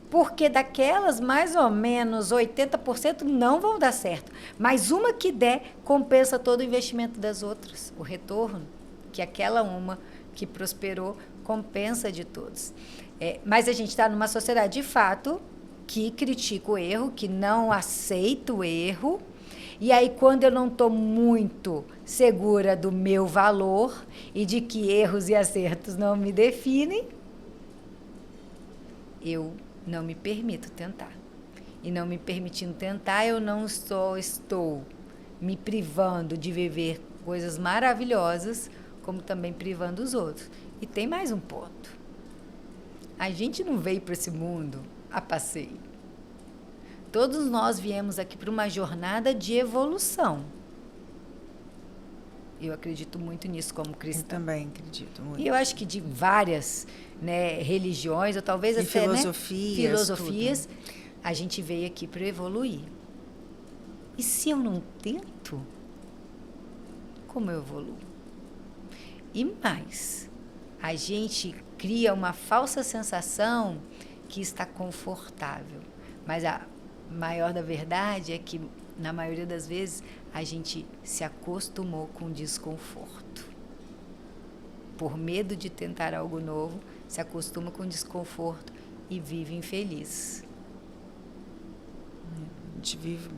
porque daquelas, mais ou menos 80% não vão dar certo. Mas uma que der, compensa todo o investimento das outras. O retorno, que aquela uma que prosperou, compensa de todos. Mas a gente está numa sociedade, de fato, que critica o erro, que não aceita o erro. E aí, quando eu não estou muito segura do meu valor e de que erros e acertos não me definem, eu não me permito tentar. E não me permitindo tentar, eu não estou me privando de viver coisas maravilhosas, como também privando os outros. E tem mais um ponto. A gente não veio para esse mundo a passeio. Todos nós viemos aqui para uma jornada de evolução. Eu acredito muito nisso como cristã. Eu também acredito muito. E eu acho que de várias, né, religiões, ou talvez e até filosofias, a gente veio aqui para evoluir. E se eu não tento, como eu evoluo? E mais, a gente cria uma falsa sensação que está confortável. Mas a maior da verdade é que, na maioria das vezes, a gente se acostumou com o desconforto. Por medo de tentar algo novo, se acostuma com o desconforto e vive infeliz. A gente vive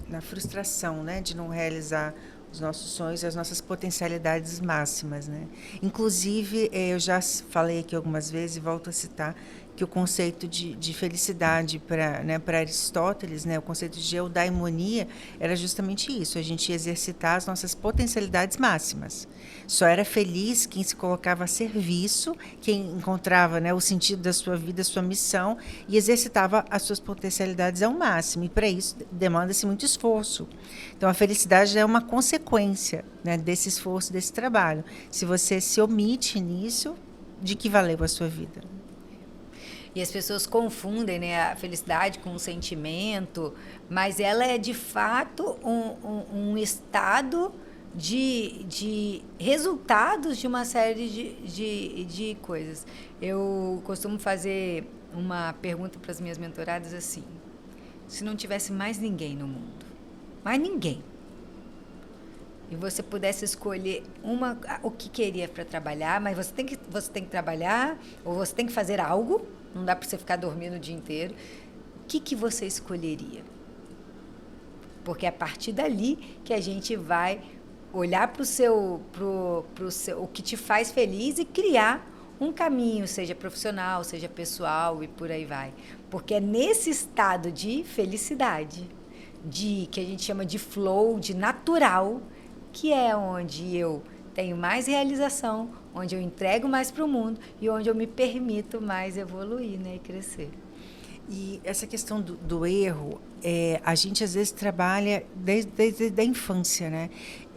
na frustração, né, de não realizar os nossos sonhos e as nossas potencialidades máximas, né? Inclusive, eu já falei aqui algumas vezes e volto a citar que o conceito de felicidade para Aristóteles, né, o conceito de eudaimonia, era justamente isso, a gente ia exercitar as nossas potencialidades máximas. Só era feliz quem se colocava a serviço, quem encontrava, né, o sentido da sua vida, a sua missão, e exercitava as suas potencialidades ao máximo. E para isso demanda-se muito esforço. Então a felicidade é uma consequência, né, desse esforço, desse trabalho. Se você se omite nisso, de que valeu a sua vida? E as pessoas confundem, né, a felicidade com um sentimento, mas ela é, de fato, um estado de resultados de uma série de coisas. Eu costumo fazer uma pergunta para as minhas mentoradas assim: se não tivesse mais ninguém no mundo, mais ninguém, e você pudesse escolher o que queria para trabalhar, mas você tem que trabalhar, ou você tem que fazer algo, não dá para você ficar dormindo o dia inteiro, o que você escolheria? Porque é a partir dali que a gente vai olhar para o que te faz feliz e criar um caminho, seja profissional, seja pessoal, e por aí vai. Porque é nesse estado de felicidade, que a gente chama de flow, de natural, que é onde eu tenho mais realização, onde eu entrego mais para o mundo e onde eu me permito mais evoluir, né, e crescer. E essa questão do erro, a gente às vezes trabalha desde a infância, né?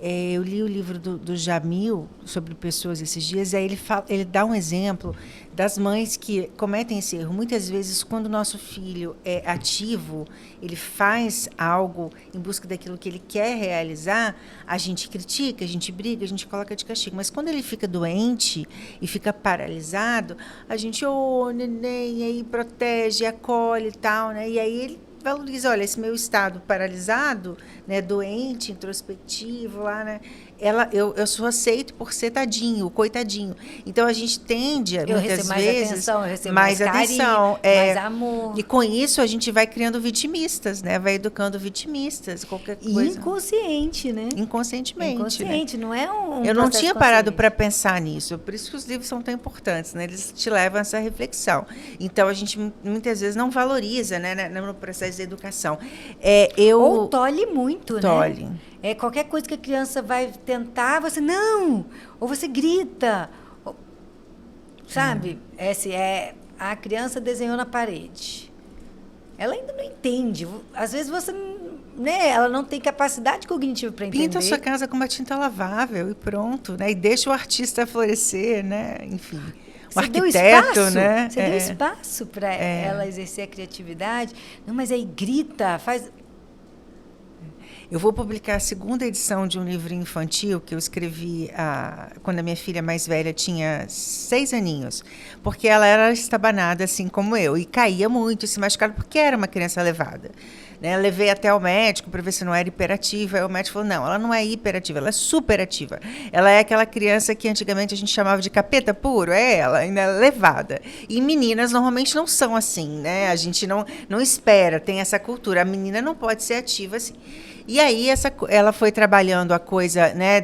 Eu li o livro do Jamil sobre pessoas esses dias, e aí ele dá um exemplo das mães que cometem esse erro. Muitas vezes, quando o nosso filho é ativo, ele faz algo em busca daquilo que ele quer realizar, a gente critica, a gente briga, a gente coloca de castigo. Mas quando ele fica doente e fica paralisado, a gente, neném, e aí protege, acolhe e tal, né? E aí ele valoriza, olha, esse meu estado paralisado, né, doente, introspectivo, lá, né, eu sou aceito por ser tadinho, coitadinho. Então a gente tende, muitas vezes, eu recebo mais atenção, mais amor. E com isso a gente vai criando vitimistas, né, vai educando vitimistas, qualquer coisa. Inconsciente, né? Inconscientemente. Inconsciente, né? Não é um. Eu não tinha parado para pensar nisso. Por isso que os livros são tão importantes, né? Eles te levam a essa reflexão. Então a gente muitas vezes não valoriza, né, no processo de educação. Ou tolhe muito, tolhe. Né? Qualquer coisa que a criança vai tentar, você não! Ou você grita. Sabe? A criança desenhou na parede. Ela ainda não entende. Às vezes você, né, ela não tem capacidade cognitiva para entender. Pinta a sua casa com uma tinta lavável e pronto, né? E deixa o artista florescer, né? Enfim. Você arquiteto, deu espaço, né? Você deu espaço para ela exercer a criatividade. Não, mas aí grita, faz. Eu vou publicar a segunda edição de um livro infantil que eu escrevi quando a minha filha mais velha tinha 6 aninhos, porque ela era estabanada assim como eu, e caía muito, se machucava, porque era uma criança levada. Né? Levei até o médico para ver se não era hiperativa, aí o médico falou, não, ela não é hiperativa, ela é superativa. Ela é aquela criança que antigamente a gente chamava de capeta puro, ela ainda é levada. E meninas normalmente não são assim, né? A gente não espera, tem essa cultura, a menina não pode ser ativa assim. E aí ela foi trabalhando a coisa, né,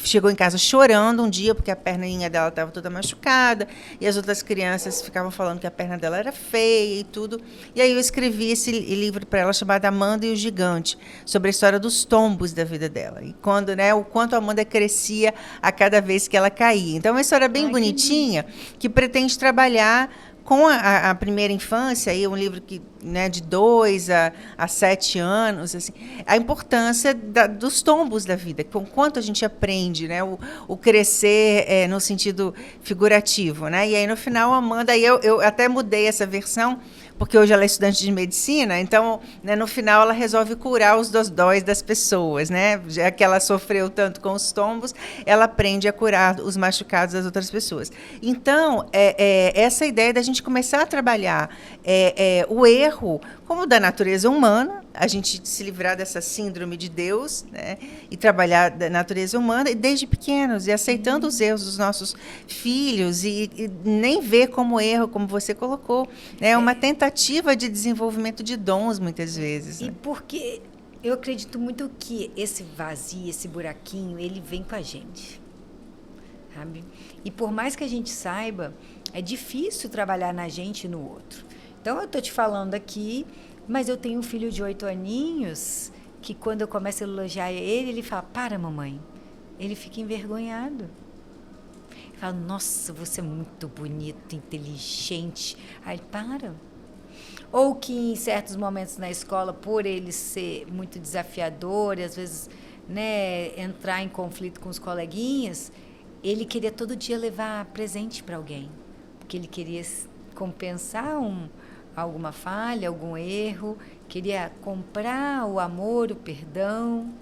chegou em casa chorando um dia, porque a perninha dela estava toda machucada, e as outras crianças ficavam falando que a perna dela era feia e tudo. E aí eu escrevi esse livro para ela, chamado Amanda e o Gigante, sobre a história dos tombos da vida dela. E o quanto a Amanda crescia a cada vez que ela caía. Então é uma história bem bonitinha, que pretende trabalhar com a primeira infância, aí um livro que, né, de 2 a 7 anos, assim, a importância dos tombos da vida, com quanto a gente aprende, né, o crescer no sentido figurativo, né? E aí no final Amanda, aí eu até mudei essa versão, porque hoje ela é estudante de medicina, então, né, no final ela resolve curar os dóis das pessoas, né? Já que ela sofreu tanto com os tombos, ela aprende a curar os machucados das outras pessoas. Então, essa ideia da gente começar a trabalhar o erro como da natureza humana, a gente se livrar dessa síndrome de Deus, né, e trabalhar da natureza humana desde pequenos, e aceitando os erros dos nossos filhos, e nem ver como erro, como você colocou. É uma tentativa de desenvolvimento de dons, muitas vezes. E né? porque eu acredito muito que esse vazio, esse buraquinho, ele vem com a gente. Sabe? E por mais que a gente saiba, é difícil trabalhar na gente e no outro. Então, eu estou te falando aqui, mas eu tenho um filho de 8 aninhos que, quando eu começo a elogiar ele fala, para, mamãe. Ele fica envergonhado. Ele fala, nossa, você é muito bonito, inteligente. Aí ele, para. Ou que, em certos momentos na escola, por ele ser muito desafiador, e às vezes, né, entrar em conflito com os coleguinhas, ele queria todo dia levar presente para alguém, porque ele queria compensar alguma falha, algum erro, queria comprar o amor, o perdão,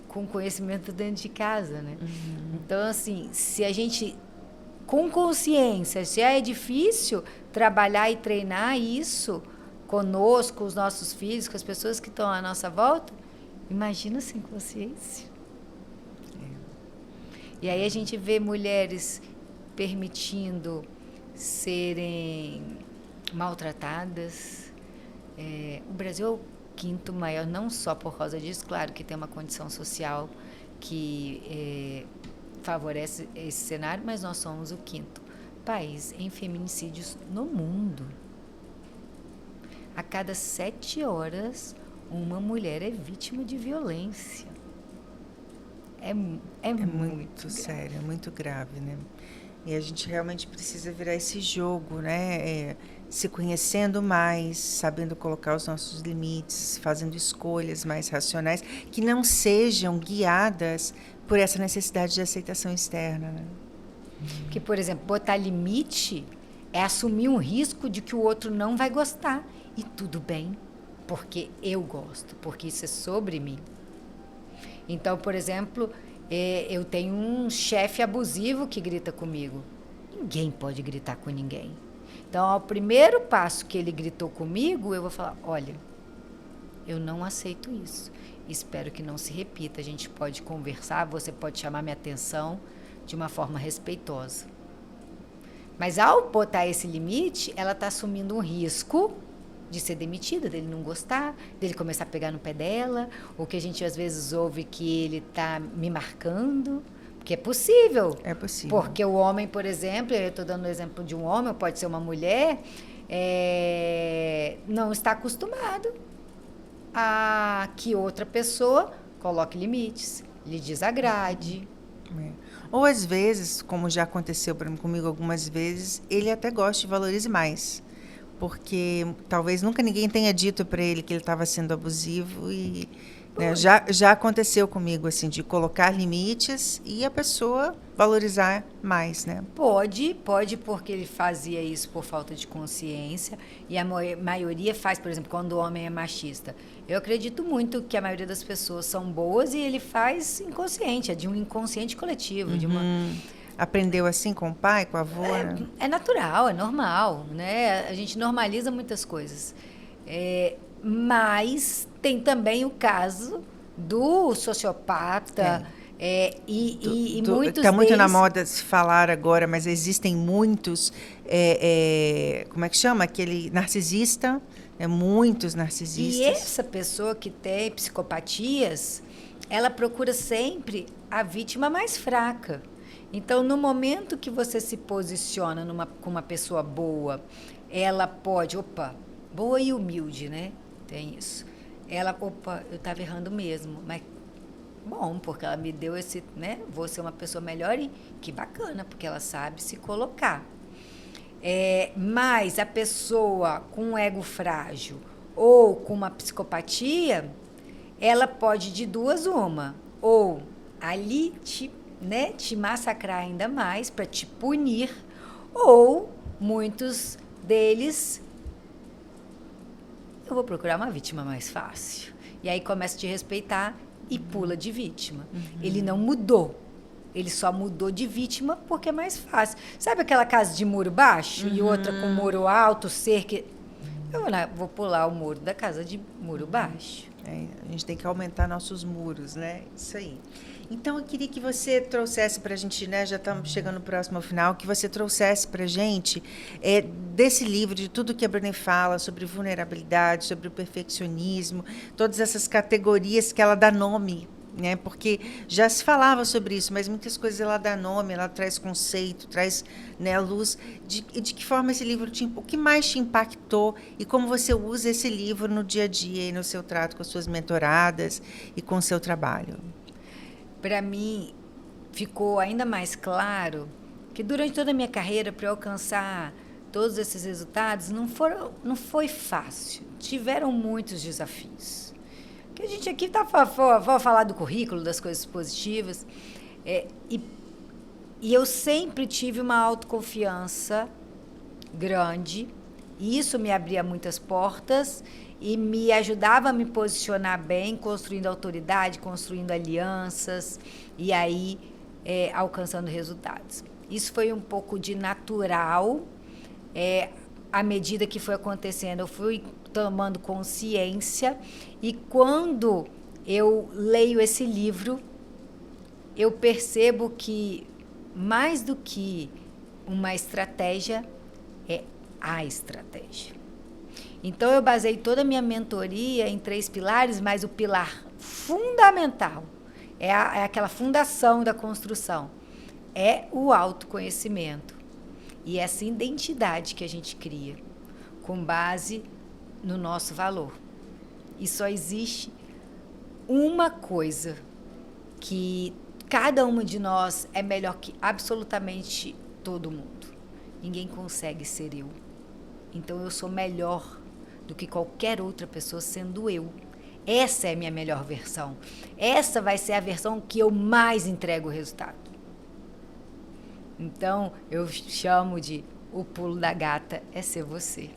com conhecimento dentro de casa, né? Uhum. Então, assim, se a gente, com consciência, se é difícil trabalhar e treinar isso conosco, os nossos filhos, com as pessoas que estão à nossa volta, imagina sem consciência. E aí a gente vê mulheres permitindo serem maltratadas. O Brasil é o 5º maior, não só por causa disso, claro que tem uma condição social que favorece esse cenário, mas nós somos o 5º país em feminicídios no mundo. A cada 7 horas, uma mulher é vítima de violência. É muito sério, é muito grave, né? E a gente realmente precisa virar esse jogo, né? Se conhecendo mais, sabendo colocar os nossos limites, fazendo escolhas mais racionais, que não sejam guiadas por essa necessidade de aceitação externa, né? Porque, por exemplo, botar limite é assumir um risco de que o outro não vai gostar. E tudo bem, porque eu gosto, porque isso é sobre mim. Então, por exemplo, eu tenho um chefe abusivo que grita comigo. Ninguém pode gritar com ninguém. Então, ao primeiro passo que ele gritou comigo, eu vou falar, olha, eu não aceito isso. Espero que não se repita. A gente pode conversar, você pode chamar minha atenção de uma forma respeitosa. Mas ao botar esse limite, ela está assumindo um risco de ser demitida, dele não gostar, dele começar a pegar no pé dela, ou que a gente às vezes ouve que ele está me marcando, porque é possível. É possível. Porque o homem, por exemplo, eu estou dando o exemplo de um homem, ou pode ser uma mulher, não está acostumado a que outra pessoa coloque limites, lhe desagrade. Ou às vezes, como já aconteceu comigo algumas vezes, ele até gosta de valorize mais. Porque talvez nunca ninguém tenha dito para ele que ele estava sendo abusivo e né, já aconteceu comigo assim de colocar limites e a pessoa valorizar mais, né? Pode porque ele fazia isso por falta de consciência e a maioria faz, por exemplo, quando o homem é machista. Eu acredito muito que a maioria das pessoas são boas e ele faz inconsciente, é de um inconsciente coletivo, de uma Aprendeu assim com o pai, com a avó? Né? É natural, é normal, né? A gente normaliza muitas coisas. Mas tem também o caso do sociopata e muitos está muito deles... na moda se falar agora, mas existem muitos, como é que chama? Aquele narcisista, muitos narcisistas. E essa pessoa que tem psicopatias, ela procura sempre a vítima mais fraca. Então, no momento que você se posiciona com uma pessoa boa, ela pode, boa e humilde, né? Tem isso. Ela, eu estava errando mesmo, mas bom, porque ela me deu vou ser uma pessoa melhor e que bacana, porque ela sabe se colocar. Mas a pessoa com um ego frágil ou com uma psicopatia, ela pode de duas uma. Ou ali te massacrar ainda mais para te punir, ou muitos deles, eu vou procurar uma vítima mais fácil. E aí começa a te respeitar e pula de vítima. Ele não mudou. Ele só mudou de vítima porque é mais fácil. Sabe aquela casa de muro baixo e outra com muro alto, cerca? Eu vou pular o muro da casa de muro baixo. A gente tem que aumentar nossos muros, né? Isso aí. Então, eu queria que você trouxesse para a gente, né? Já estamos chegando próximo ao final, que você trouxesse para a gente desse livro, de tudo que a Brené fala sobre vulnerabilidade, sobre o perfeccionismo, todas essas categorias que ela dá nome, né? Porque já se falava sobre isso, mas muitas coisas ela dá nome, ela traz conceito, traz, né, luz. De que forma esse livro o que mais te impactou e como você usa esse livro no dia a dia e no seu trato com as suas mentoradas e com o seu trabalho? Para mim, ficou ainda mais claro que durante toda a minha carreira, para eu alcançar todos esses resultados, não foi fácil. Tiveram muitos desafios. Que a gente aqui vou falar do currículo, das coisas positivas, e eu sempre tive uma autoconfiança grande, e isso me abria muitas portas e me ajudava a me posicionar bem, construindo autoridade, construindo alianças, e aí alcançando resultados. Isso foi um pouco de natural, à medida que foi acontecendo, eu fui tomando consciência, e quando eu leio esse livro, eu percebo que mais do que uma estratégia, é a estratégia. Então, eu basei toda a minha mentoria em 3 pilares, mas o pilar fundamental é aquela fundação da construção, é o autoconhecimento e essa identidade que a gente cria com base no nosso valor. E só existe uma coisa, que cada uma de nós é melhor que absolutamente todo mundo. Ninguém consegue ser eu. Então eu sou melhor do que qualquer outra pessoa sendo eu. Essa é a minha melhor versão. Essa vai ser a versão que eu mais entrego o resultado. Então eu chamo de o pulo da gata é ser você.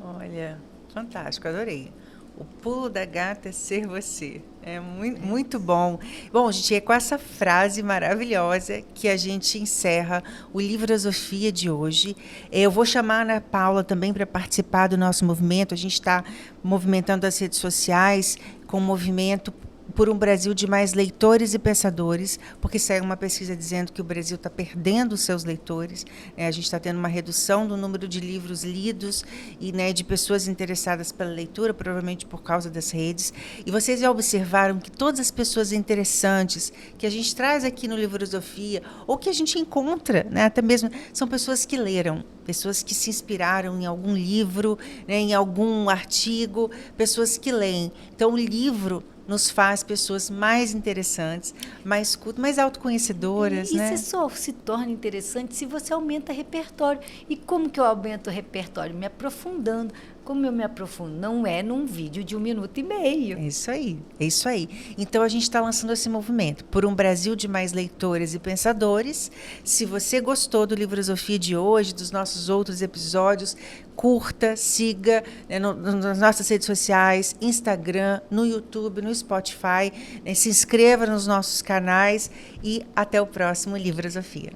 Olha, fantástico, adorei. O pulo da gata é ser você. É muito bom. Bom, gente, é com essa frase maravilhosa que a gente encerra o Livrosofia de hoje. Eu vou chamar a Ana Paula também para participar do nosso movimento. A gente está movimentando as redes sociais com o movimento por um Brasil de mais leitores e pensadores, porque saiu uma pesquisa dizendo que o Brasil está perdendo os seus leitores, né? A gente está tendo uma redução do número de livros lidos e, né, de pessoas interessadas pela leitura, provavelmente por causa das redes. E vocês já observaram que todas as pessoas interessantes que a gente traz aqui no Livrosofia, ou que a gente encontra, né, até mesmo, são pessoas que leram, pessoas que se inspiraram em algum livro, né, em algum artigo, pessoas que leem. Então, o livro nos faz pessoas mais interessantes, mais cultas, mais autoconhecedoras, né? Isso só se torna interessante se você aumenta repertório. E como que eu aumento o repertório? Me aprofundando. Como eu me aprofundo? Não é num vídeo de 1 minuto e meio. É isso aí, é isso aí. Então, a gente está lançando esse movimento por um Brasil de mais leitores e pensadores. Se você gostou do Livrosofia de hoje, dos nossos outros episódios, curta, siga, né, nas nossas redes sociais, Instagram, no YouTube, no Spotify, né, se inscreva nos nossos canais e até o próximo Livrosofia.